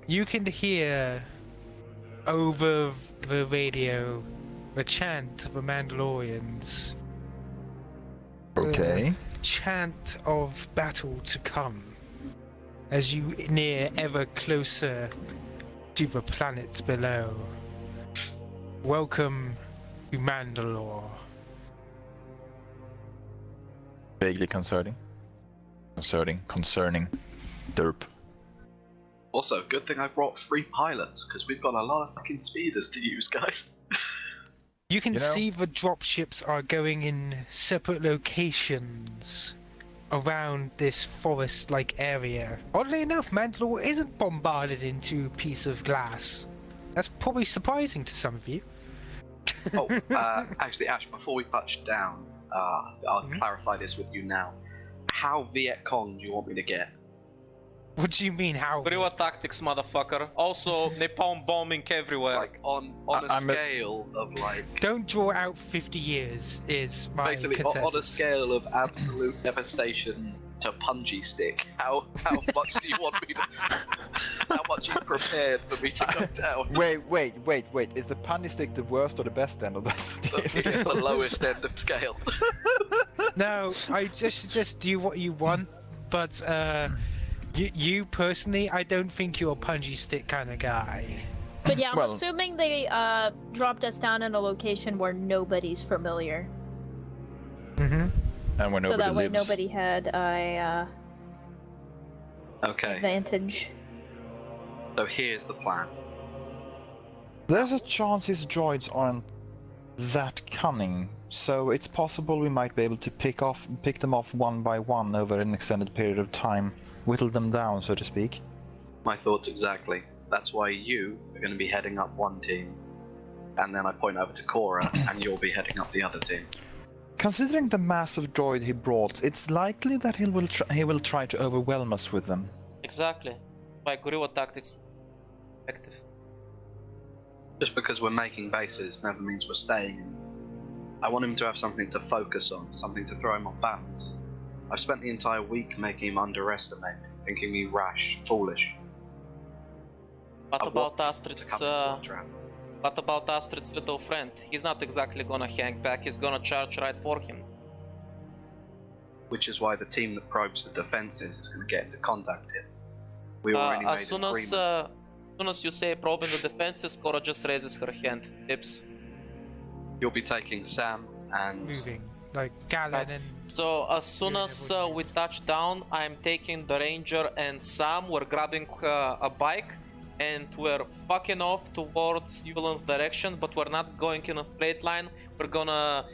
You can hear over the radio the chant of the Mandalorians. Okay. Chant of battle to come as you near ever closer to the planets below. Welcome to Mandalore. Vaguely concerning. Concerning. Derp. Also, good thing I brought 3 pilots, because we've got a lot of fucking speeders to use, guys. You can see the dropships are going in separate locations around this forest-like area. Oddly enough, Mandalore isn't bombarded into a piece of glass. That's probably surprising to some of you. Oh, actually, Ash, before we touch down, I'll clarify this with you now. How Viet Cong do you want me to get? What do you mean, how? Guerrilla tactics, motherfucker. Also, napalm bombing everywhere. Like, on a scale of, like... Don't draw out 50 years, is my Basically, consensus. on a scale of absolute devastation to punji stick, how much do you want me to... how much you prepared for me to go down? Wait. Is the punny stick the worst or the best end of that It's stick? the lowest end of scale. No, I just do what you want, but you personally, I don't think you're a punji stick kind of guy. But yeah, I'm Well- assuming they dropped us down in a location where nobody's familiar. Mm-hmm. And where nobody So that way lives. nobody had a Okay, advantage. so here's the plan. There's a chance his droids aren't that cunning, so it's possible we might be able to pick them off one by one over an extended period of time, whittle them down, so to speak. My thoughts exactly. That's why you are going to be heading up one team, and then I point over to Cora, and you'll be heading up the other team. Considering the massive droid he brought, it's likely that he will try to overwhelm us with them. Exactly. By guerrilla tactics. Effective. Just because we're making bases never means we're staying in. I want him to have something to focus on, something to throw him off balance. I've spent the entire week making him underestimate me, thinking me rash, foolish. What I about want to Astrid's come into a trap. what about Astrid's little friend? He's not exactly gonna hang back, he's gonna charge right for him. Which is why the team that probes the defenses is going to get into contact here. We already made As soon an as agreement. you say probing the defenses, Cora just raises her hand. Tips. You'll be taking Sam and Moving. Like Galen and... So as soon Yeah, as everyone. we touch down, I'm taking the Ranger and Sam. We're grabbing a bike and we're fucking off towards Yulan's direction, but we're not going in a straight line. We're gonna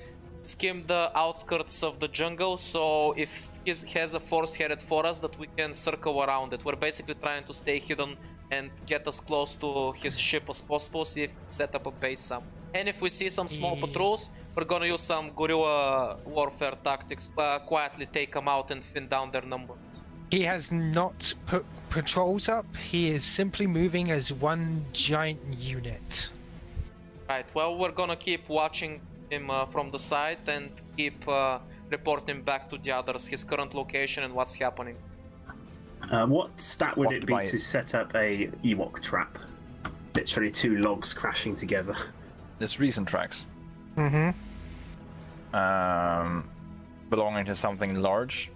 skim the outskirts of the jungle, so if he has a force headed for us, that we can circle around it. We're basically trying to stay hidden and get as close to his ship as possible, see if we can set up a base some. And if we see some small patrols, we're gonna use some guerrilla warfare tactics, quietly take them out and thin down their numbers. He has not put patrols up, he is simply moving as one giant unit. Right, well, we're gonna keep watching him from the side and keep reporting back to the others his current location and what's happening. What stat would What it be by- to set up a Ewok trap? Literally 2 logs crashing together. There's recent tracks. Mm-hmm. Belonging to something large.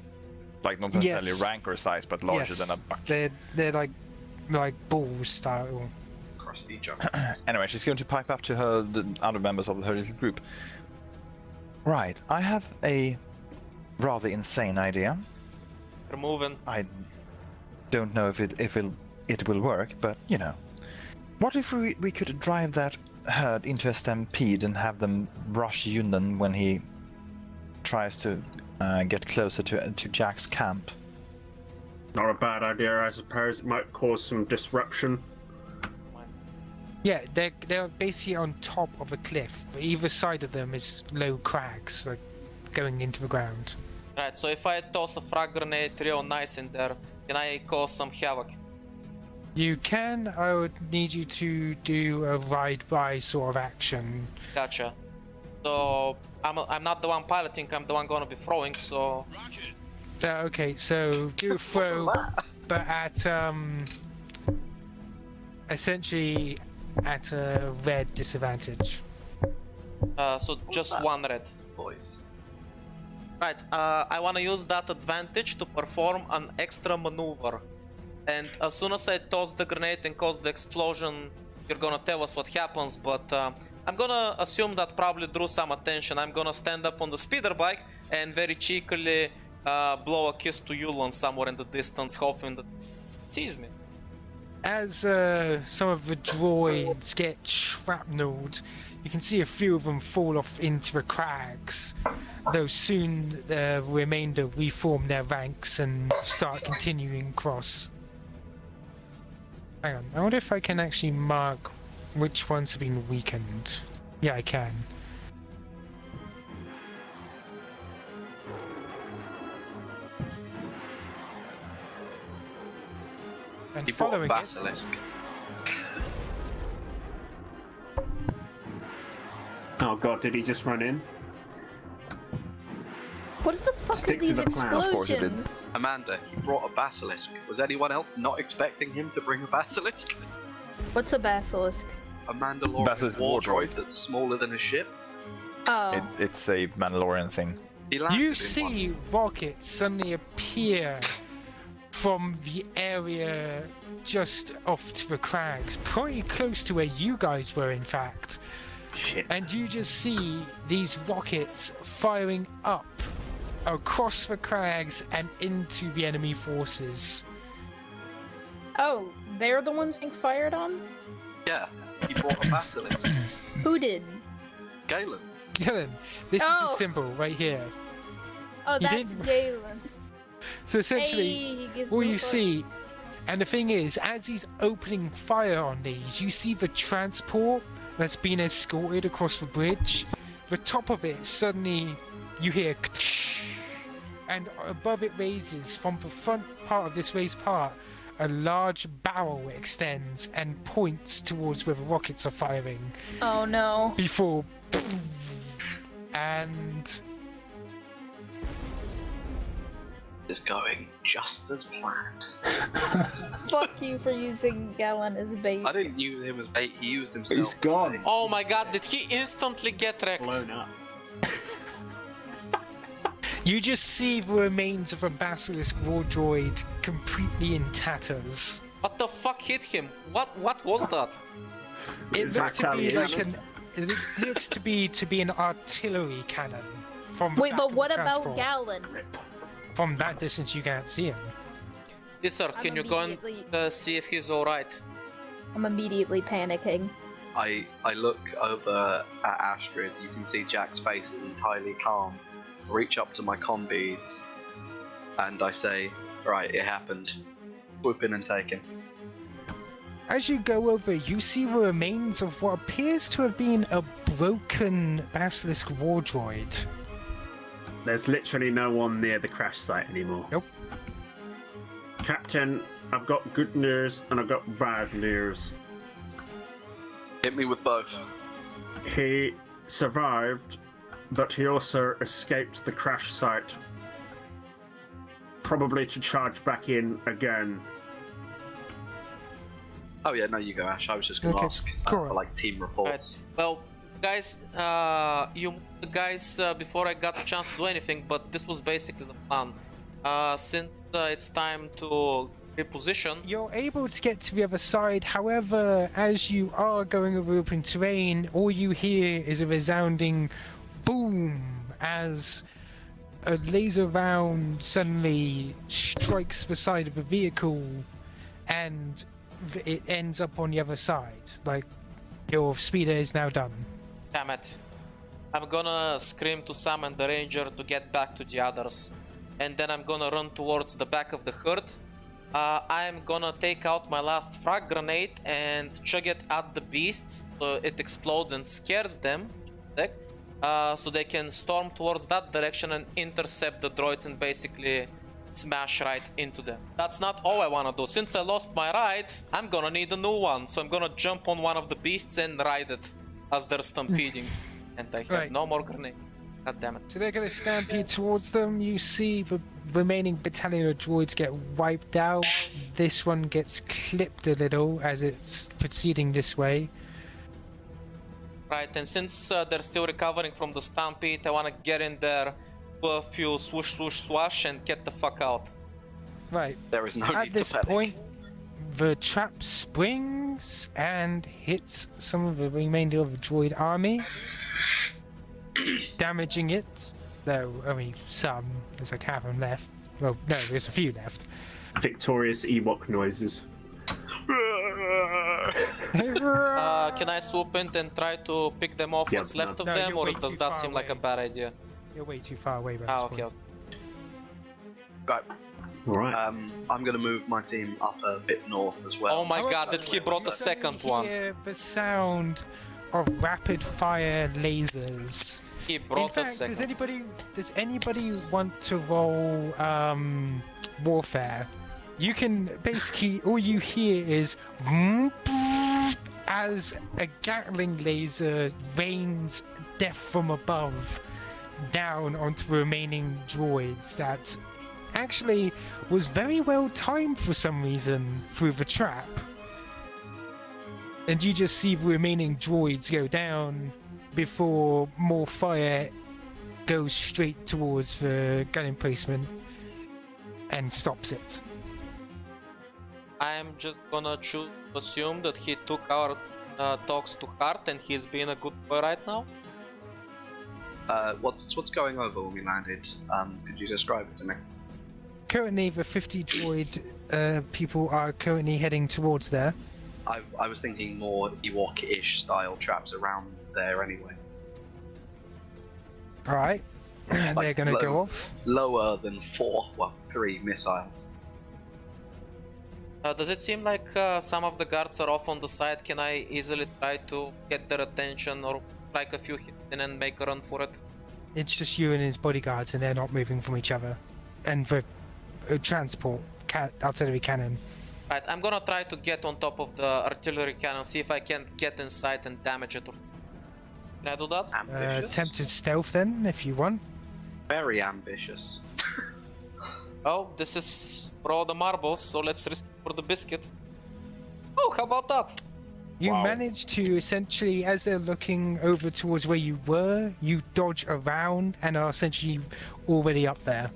Like not necessarily Yes. rank size, but larger Yes. than a buck. They're like balls style. crusty jungle. Anyway, she's going to pipe up to the other members of her little group. Right, I have a rather insane idea. We're moving. I don't know if it will work, but you know. What if we could drive that herd into a stampede and have them rush Yunnan when he tries to get closer to Jack's camp? Not a bad idea, I suppose. It might cause some disruption. Yeah, they're basically on top of a cliff, but either side of them is low crags, like going into the ground. Right, so if I toss a frag grenade real nice in there, can I cause some havoc? You can. I would need you to do a ride-by sort of action. Gotcha. So I'm not the one piloting, I'm the one gonna be throwing, so Okay, so do a throw, but at essentially at a red disadvantage. So just one red. Boys. Right, I want to use that advantage to perform an extra maneuver. And as soon as I toss the grenade and cause the explosion, you're gonna tell us what happens, but I'm gonna assume that probably drew some attention. I'm gonna stand up on the speeder bike and very cheekily blow a kiss to Yulon somewhere in the distance, hoping that he sees me. As some of the droids get shrapnelled, you can see a few of them fall off into the crags, though soon the remainder reform their ranks and start continuing across. Hang on, I wonder if I can actually mark which ones have been weakened. Yeah, I can. And You brought a following it, basilisk. Oh god, did he just run in? What the fuck Stick are to these the plan. Of course it did. explosions? Amanda, he brought a basilisk. Was anyone else not expecting him to bring a basilisk? What's a basilisk? A Mandalorian Basilisk war war droid droid. that's smaller than a ship? Oh. It's a Mandalorian thing. He landed you in see one. rockets suddenly appear from the area just off to the crags, pretty close to where you guys were, in fact. Shit. And you just see these rockets firing up across the crags and into the enemy forces. Oh, they're the ones being fired on? Yeah, he brought a basilisk. Who did? Galen. Gillen, this is Oh. a symbol right here. Oh, You that's didn't- Galen. So essentially, Hey, he gives all no you fucks. see, and the thing is, as he's opening fire on these, you see the transport that's been escorted across the bridge. The top of it, suddenly, you hear, and above it raises, from the front part of this raised part, a large barrel extends and points towards where the rockets are firing. Oh no. Before, and Is going just as planned. Fuck you for using Galen as bait. I didn't use him as bait, he used himself. He's gone. Oh my god, did he instantly get wrecked? Blown up. you just see the remains of a basilisk war droid completely in tatters. What the fuck hit him? What was that? It Is looks to be retaliation? like it looks to be an artillery cannon from the Wait, back but of the what about transport. Galen? From that distance you can't see him. Yes sir, I'm can you go and immediately- see if he's alright? I'm immediately panicking. I look over at Astrid, you can see Jack's face is entirely calm. I reach up to my comm beads and I say, right, it happened. Swoop in and take him. As you go over, you see the remains of what appears to have been a broken basilisk war droid. There's literally no one near the crash site anymore. Nope. Captain, I've got good news and I've got bad news. Hit me with both. He survived, but he also escaped the crash site. Probably to charge back in again. Oh yeah, no, you go, Ash. I was just gonna Okay, ask cool. for like team reports. Well, guys, before I got a chance to do anything, but this was basically the plan. Since it's time to reposition, You're able to get to the other side, however, as you are going over open terrain, all you hear is a resounding boom as a laser round suddenly strikes the side of the vehicle and it ends up on the other side. Like, your speeder is now done. damn it. I'm gonna scream to summon the ranger to get back to the others. And then I'm gonna run towards the back of the herd. I'm gonna take out my last frag grenade and chug it at the beasts so it explodes and scares them. So they can storm towards that direction and intercept the droids and basically smash right into them. That's not all I wanna do. Since I lost my ride, I'm gonna need a new one. So I'm gonna jump on one of the beasts and ride it as they're stampeding. And I have Right. no more grenade. God damn it. So they're going to stampede towards them. You see the remaining battalion of droids get wiped out. This one gets clipped a little as it's proceeding this way. Right, and since they're still recovering from the stampede, I want to get in there, do a few swoosh, swoosh, swash, and get the fuck out. Right. There is no At need to this panic. point, the trap springs and hits some of the remainder of the droid army, damaging it. Though only some. There's like half of them left. Well, no, there's a few left. Victorious Ewok noises. Can I swoop in and try to pick them off Yeah, what's left of no, them, you're or way does too that far seem like a away. bad idea? You're way too far away, by Ah, this okay. point. Right. Alright. I'm gonna move my team up a bit north as well. Oh my However, god, did he brought a you second suddenly one? hear the sound of rapid fire lasers. He In brought a fact, second. does anybody want to roll warfare? You can basically all you hear is as a Gatling laser rains death from above down onto the remaining droids. That actually was very well timed for some reason through the trap. And you just see the remaining droids go down before more fire goes straight towards the gun emplacement and stops it. I'm just gonna choose to assume that he took our talks to heart and he's being a good boy right now. What's going over when we landed? Could you describe it to me? Currently, the 50 droid people are currently heading towards there. I was thinking more Ewok-ish style traps around there anyway. Alright. They're Like gonna go low- off. Lower than 3 missiles. Does it seem like some of the guards are off on the side? Can I easily try to get their attention or strike a few hits in and make a run for it? It's just you and his bodyguards, and they're not moving from each other. And the transport, artillery cannon. Right, I'm gonna try to get on top of the artillery cannon, see if I can get inside and damage it. Can I do that? Ambitious. Attempted stealth then, if you want. Very ambitious. Oh, this is for all the marbles, so let's risk it for the biscuit. Oh, how about that? You Wow. manage to essentially, as they're looking over towards where you were, you dodge around and are essentially already up there.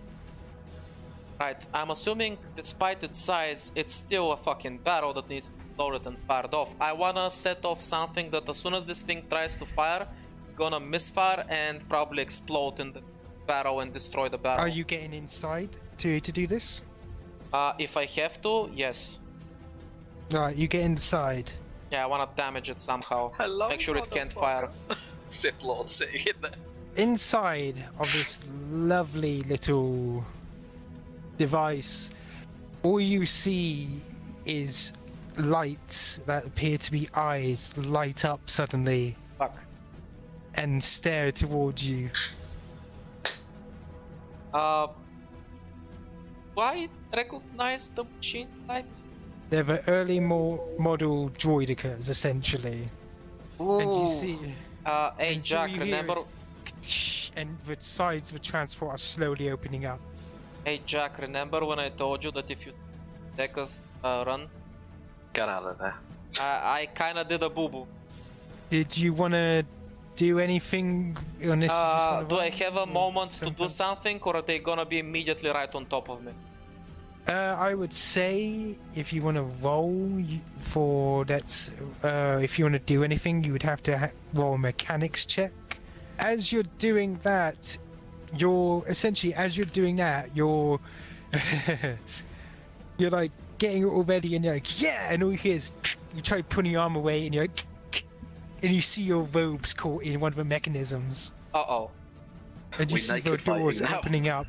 Right, I'm assuming despite its size, it's still a fucking barrel that needs to be loaded and fired off. I wanna set off something that as soon as this thing tries to fire, it's gonna misfire and probably explode in the barrel and destroy the barrel. Are you getting inside to do this? If I have to, yes. Alright, you get inside. Yeah, I wanna damage it somehow. Hello, Make sure it can't fire. Sith Lord sitting in there. Inside of this lovely little device, all you see is lights that appear to be eyes light up suddenly Fuck. and stare towards you. Why recognize the machine type? They're the early model droidicas, essentially. And you see... Hey and all Jack, you hear remember? is and the sides of the transport are slowly opening up. Hey Jack, remember when I told you that if you take us run? Get out of there. I kinda did a boo-boo. Did you want to do anything on this? Do I have a moment to do something, or are they gonna be immediately right on top of me? I would say if you want to roll for that's if you want to do anything, you would have to roll a mechanics check. As you're doing that, you're you're like getting it all ready, and you're like, yeah, and all you hear is you try putting your arm away, and you're like, and you see your robes caught in one of the mechanisms, Uh-oh. and you We see the naked fighting doors now. opening up.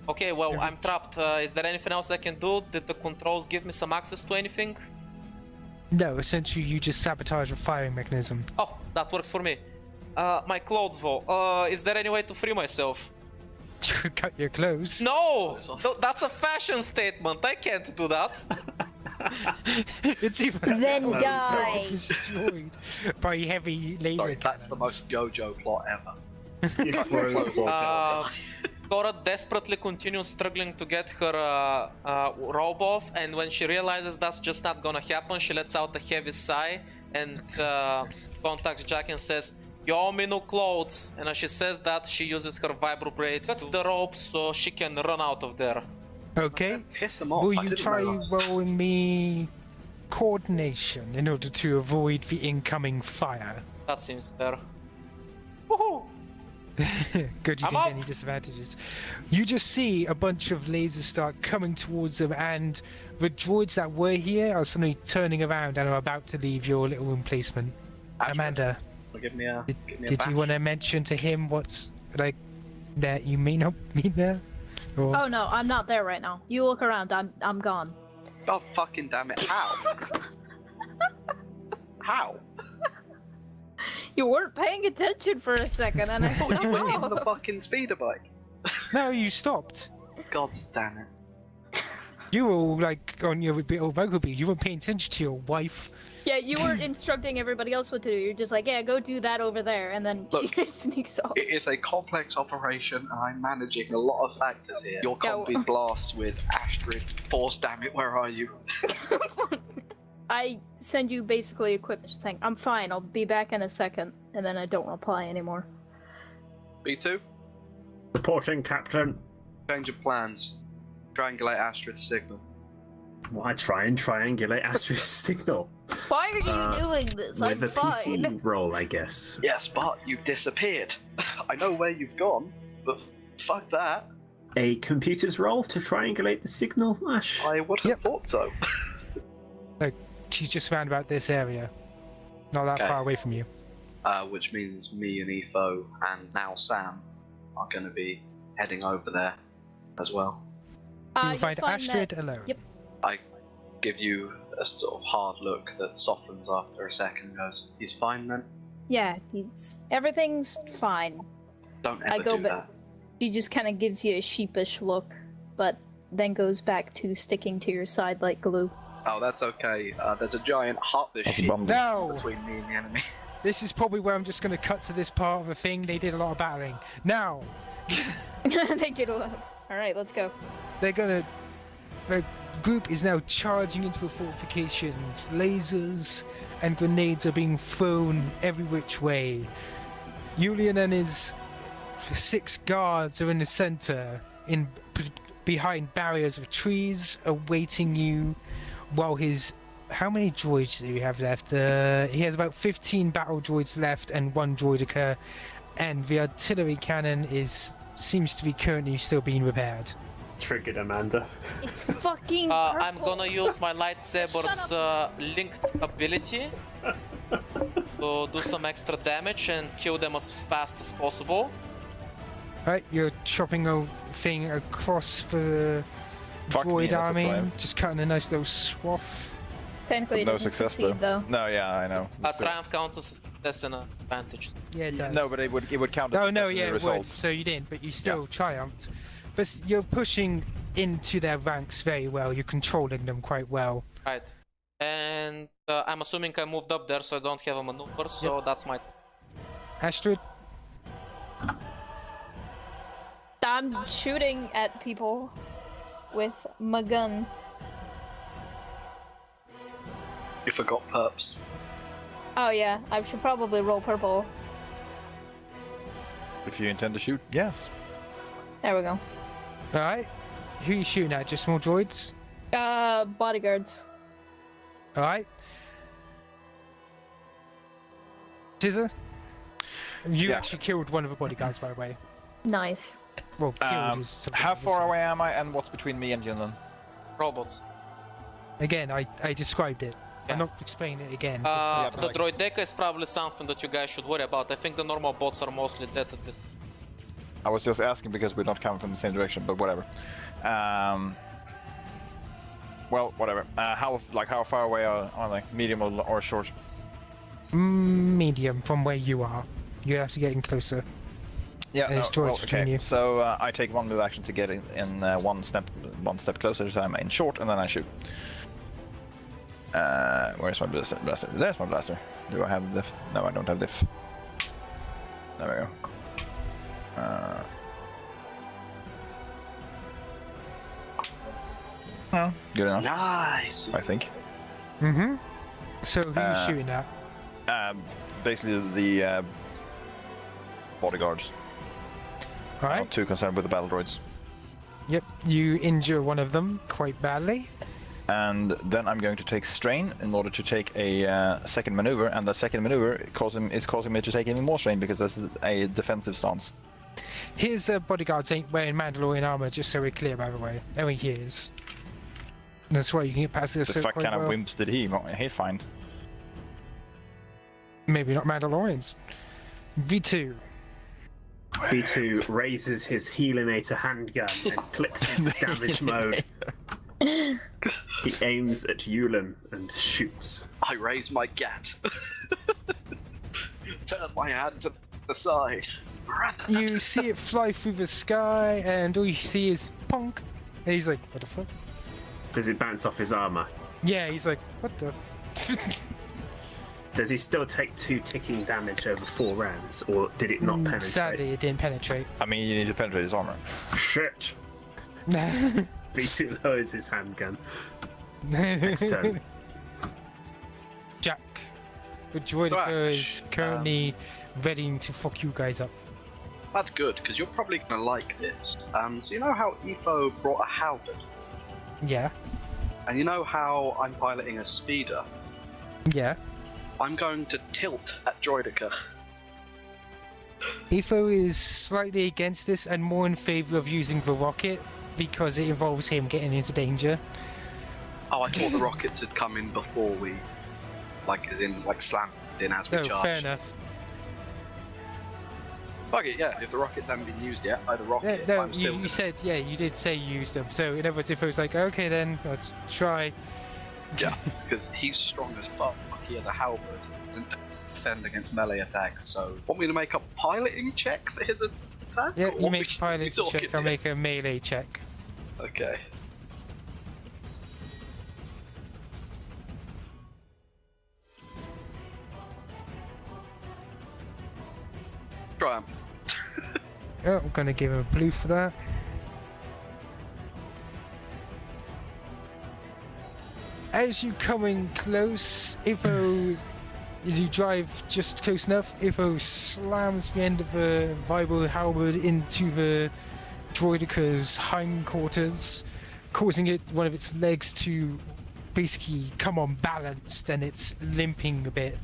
Okay, well, I'm trapped. Is there anything else I can do? Did the controls give me some access to anything? No, essentially you just sabotage a firing mechanism. Oh, that works for me. My clothes though. Is there any way to free myself? You could cut your clothes. No! That's a fashion statement. I can't do that. It's even Then more die. destroyed by heavy laser Sorry, that's the cannons. most JoJo plot ever. Cora desperately continues struggling to get her robe off, and when she realizes that's just not gonna happen, she lets out a heavy sigh and contacts Jack and says, "You owe me new clothes." And as she says that, she uses her vibroblade to cut the rope so she can run out of there. Okay. Piss them off. Will I you didn't try realise. rolling me coordination in order to avoid the incoming fire? That seems fair. Woohoo! Good, you I'm didn't up. get any disadvantages. You just see a bunch of lasers start coming towards them, and the droids that were here are suddenly turning around and are about to leave your little emplacement. Astrid, Amanda, give me a did bash. you want to mention to him what's like that you may not be there? Or... Oh no, I'm not there right now. You look around. I'm gone. God fucking damn it! How? How? You weren't paying attention for a second, and I You went in the stopped. fucking speeder bike. No, you stopped. God damn it! You were all like on your little bugaboo. You weren't paying attention to your wife. Yeah, you weren't instructing everybody else what to do. You're just like, yeah, go do that over there, and then Look. she sneaks off. It is a complex operation, and I'm managing a lot of factors here. Your Yeah, combi blasts with Astrid. Force, damn it, where are you? I send you basically a quick saying, I'm fine, I'll be back in a second, and then I don't reply anymore. B2, Reporting, Captain. change of plans. Triangulate Astrid's signal. Why try and triangulate Astrid's signal? Why are you doing this? I'm With a fine. PC roll, I guess. Yes, but you've disappeared. I know where you've gone, but fuck that. A computer's roll to triangulate the signal, Ash? I would have Yep. thought so. She's just around about this area, not that Okay. far away from you. Which means me and Etho and now Sam are going to be heading over there as well. You'll You'll find Astrid that- alone. Yep. I give you a sort of hard look that softens after a second and goes, "He's fine then? Yeah, everything's fine. Don't I ever go do back. that." She just kind of gives you a sheepish look, but then goes back to sticking to your side like glue. Oh, that's okay. There's a giant heartless That's a sheep bumble. No! between me and the enemy. This is probably where I'm just going to cut to this part of the thing. They did a lot of battling. Now, They did a lot. Alright, let's go. they're going to... The group is now charging into the fortifications. Lasers and grenades are being thrown every which way. Julian and his 6 guards are in the center, behind barriers of trees, awaiting you, while his... How many droids do you have left? He has about 15 battle droids left and 1 droidica, and the artillery cannon seems to be currently still being repaired. Triggered, Amanda. It's fucking I'm purple. gonna use my lightsaber's linked ability to do some extra damage and kill them as fast as possible. Right, you're chopping a thing across the Fuck me, droid that's a army, plan. just cutting a nice little swath. Technically, it No doesn't success succeed, though. No, yeah, I know. Triumph counts as a success and an advantage. Yeah, it does. No, but it would count. Oh as no, a yeah, it result. would. So you didn't, but you still triumphed. But you're pushing into their ranks very well. You're controlling them quite well. Right. And I'm assuming I moved up there so I don't have a maneuver, so that's my... Astrid, I'm shooting at people with my gun. You forgot perps. Oh yeah, I should probably roll purple. If you intend to shoot, yes. There we go. all right. Who are you shooting at? Just small droids? Bodyguards. All right. Scissor, you Yeah. actually killed one of the bodyguards, by the way. Nice. Well, killed is something How far different. away am I, and what's between me and Yunnan? robots. Again, I described it. Yeah. I'm not explaining it again. The droid deck is probably something that you guys should worry about. I think the normal bots are mostly dead at this. I was just asking because we're not coming from the same direction, but whatever. Well, whatever. How far away are they? Medium or short? Medium from where you are. You have to get in closer. Yeah, There's droids between you. So I take one move action to get in one step closer, so I'm in short, and then I shoot. Where's my blaster? There's my blaster. Do I have diff? No, I don't have diff. There we go. Well, good enough, Nice. I think. Mm-hmm. So who are you shooting at? Basically the bodyguards. I'm Alright. not too concerned with the battle droids. Yep, you injure one of them quite badly. And then I'm going to take strain in order to take a second maneuver, and the second maneuver is causing me to take even more strain because that's a defensive stance. His bodyguards ain't wearing Mandalorian armor, just so we're clear, by the way. Oh, he is. That's why you can get past this. The fuck kind of wimps did he find? Maybe not Mandalorians. V2. B2 raises his Helinator handgun and clicks into damage mode. He aims at Yulin and shoots. I raise my gat. Turn my hand to the side. You see it fly through the sky, and all you see is punk. And he's like, what the fuck? Does it bounce off his armor? Yeah, he's like, what the? Does he still take 2 ticking damage over 4 rounds, or did it not penetrate? Sadly, it didn't penetrate. I mean, you need to penetrate his armor. Shit! Nah. B2 lowers his handgun. Next turn. Jack. The droidica is currently ready to fuck you guys up. That's good, because you're probably going to like this. So you know how Etho brought a halberd? Yeah. And you know how I'm piloting a speeder? Yeah. I'm going to tilt at Droidica. Etho is slightly against this and more in favor of using the rocket because it involves him getting into danger. Oh, I thought the rockets had come in before we, slammed in as we Oh, charged. fair enough. Fuck it, yeah. If the rockets haven't been used yet, by the rocket, No, I'm still you said, yeah, you did say you used them. So in other words, Etho was like, okay then, let's try. Yeah, because he's strong as fuck. He has a halberd. Doesn't defend against melee attacks. So, want me to make a piloting check for his attack? Yeah, Or you what make we a pilot talking check, I'll here? make a melee check. Okay. Triumph. Oh, I'm gonna give him a blue for that. As you come in close, Etho, you drive just close enough, Etho slams the end of the Vibro halberd into the droidica's hindquarters, causing one of its legs to basically come unbalanced, and it's limping a bit,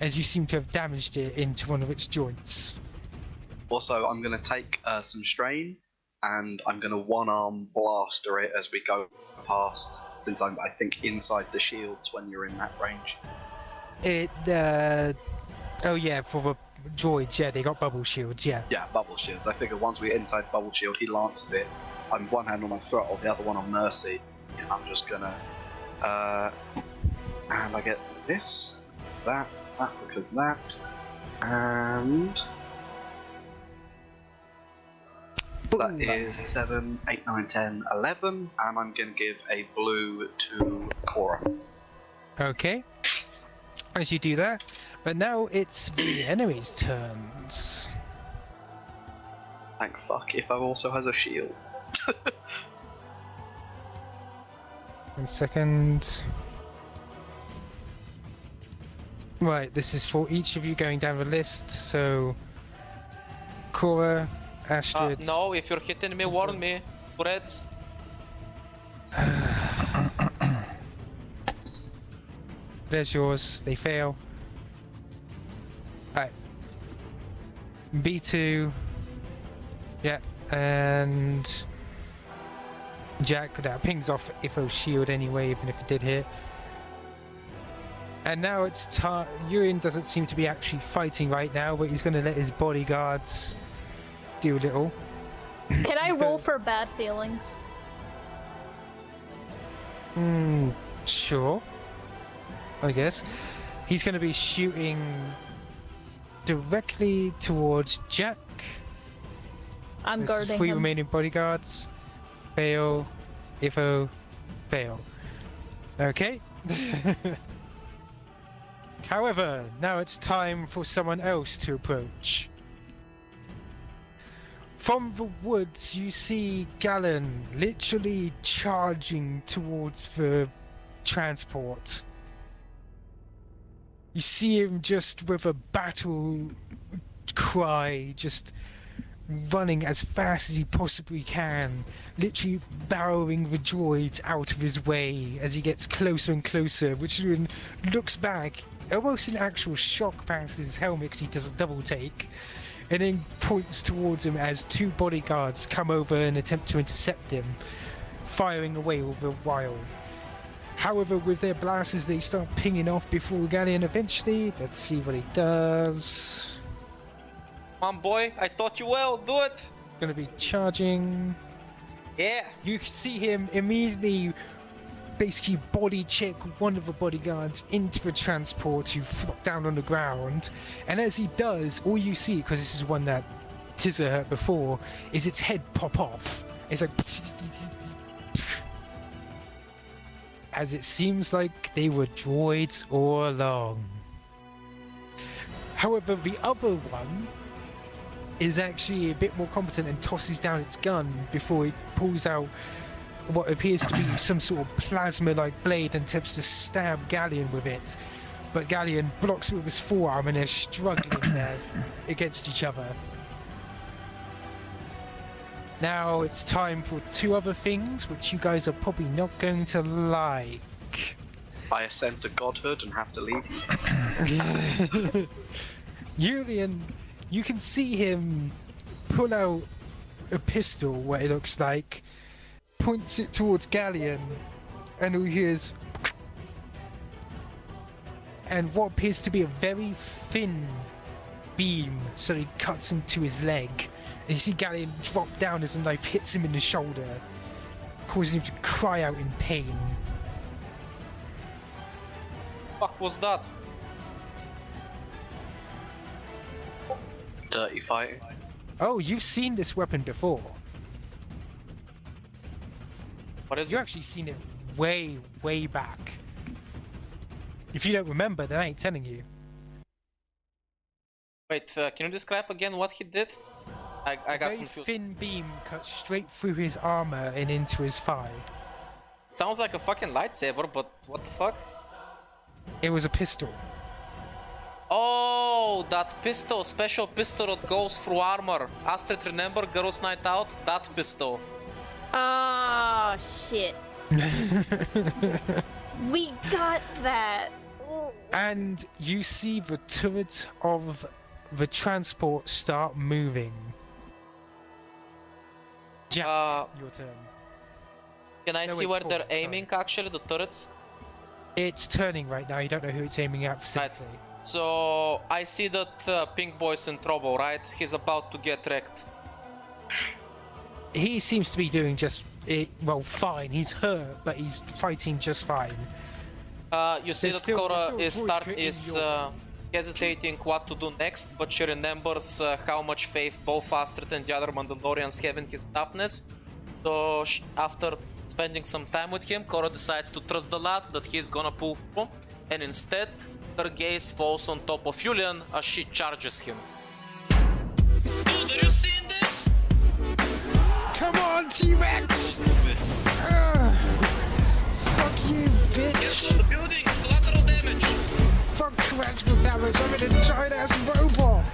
as you seem to have damaged it into one of its joints. Also, I'm going to take some strain, and I'm going to one-arm blaster it as we go past, since I'm, I think, inside the shields when you're in that range. Oh yeah, for the droids, yeah, they got bubble shields, yeah. Yeah, bubble shields. I figure once we're inside bubble shield, he lances it. I'm one hand on my throttle, the other one on mercy. And I'm just gonna... and I get this, that because that, and... That is 7, 8, 9, 10, 11, and I'm going to give a blue to Cora. Okay. As you do that, but now it's the enemy's turns. Thank fuck if I also has a shield. 1 second. Right, this is for each of you going down the list, so... Cora, Astrid... No, if you're hitting me, warn me. Reds. There's yours. They fail. Alright. B2. Yeah, and... Jack, that pings off Etho's shield anyway, even if it did hit. And now it's time... Ewan doesn't seem to be actually fighting right now, but he's going to let his bodyguards do a little. Can I roll for bad feelings? Sure. I guess. He's going to be shooting directly towards Jack. I'm This is guarding 3 him. remaining bodyguards. Fail. Etho. Fail. Okay. However, now it's time for someone else to approach. From the woods, you see Galen literally charging towards the transport. You see him just with a battle cry, just running as fast as he possibly can, literally barreling the droids out of his way as he gets closer and closer, which then looks back, almost in actual shock past his helmet because he does a double take, and then points towards him as two bodyguards come over and attempt to intercept him, firing away all the while. However, with their blasters, they start pinging off before Galleon eventually. Let's see what he does. Come on, boy, I taught you well, do it! Gonna be charging. Yeah! You see him immediately basically body check one of the bodyguards into the transport who flopped down on the ground, and as he does, all you see, because this is one that Tizza hurt before, is its head pop off. It's like as it seems like they were droids all along. However, the other one is actually a bit more competent and tosses down its gun before it pulls out what appears to be some sort of plasma-like blade and attempts to stab Galleon with it. But Galleon blocks it with his forearm and they're struggling there against each other. Now it's time for two other things which you guys are probably not going to like. I ascend to godhood and have to leave you. Julian, you can see him pull out a pistol, what it looks like, points it towards Galleon, and all he hears and what appears to be a very thin beam suddenly cuts into his leg. And you see Galleon drop down as a knife hits him in the shoulder, causing him to cry out in pain. Fuck was that? Dirty fighting. Oh, you've seen this weapon before. What is You've it? actually seen it way, way back. If you don't remember, then I ain't telling you. Wait, can you describe again what he did? I got Very confused. thin beam cut straight through his armor and into his thigh. Sounds like a fucking lightsaber, but what the fuck? It was a pistol. Oh, that pistol, special pistol that goes through armor. Astrid, remember Girls' Night Out? That pistol. Oh, shit. We got that. Ooh. And you see the turret of the transport start moving. Jack, your turn. Can I No, see it's where Paul, they're sorry. aiming actually, the turrets? It's turning right now. You don't know who it's aiming at specifically. So, I see that Pink Boy's in trouble, right? He's about to get wrecked. He seems to be doing just well, fine. He's hurt, but he's fighting just fine. You see There's that Cora still is Droid is in your- hesitating what to do next, but she remembers how much faith both Astrid and the other Mandalorians have in his toughness. So after spending some time with him, Cora decides to trust the lad that he's gonna pull through, and instead her gaze falls on top of Julian as she charges him. Dude, are you seeing this? Come on, T-Rex! Fuck you, bitch! Get on the buildings, collateral damage! Fuck collateral damage, I'm an giant ass robot!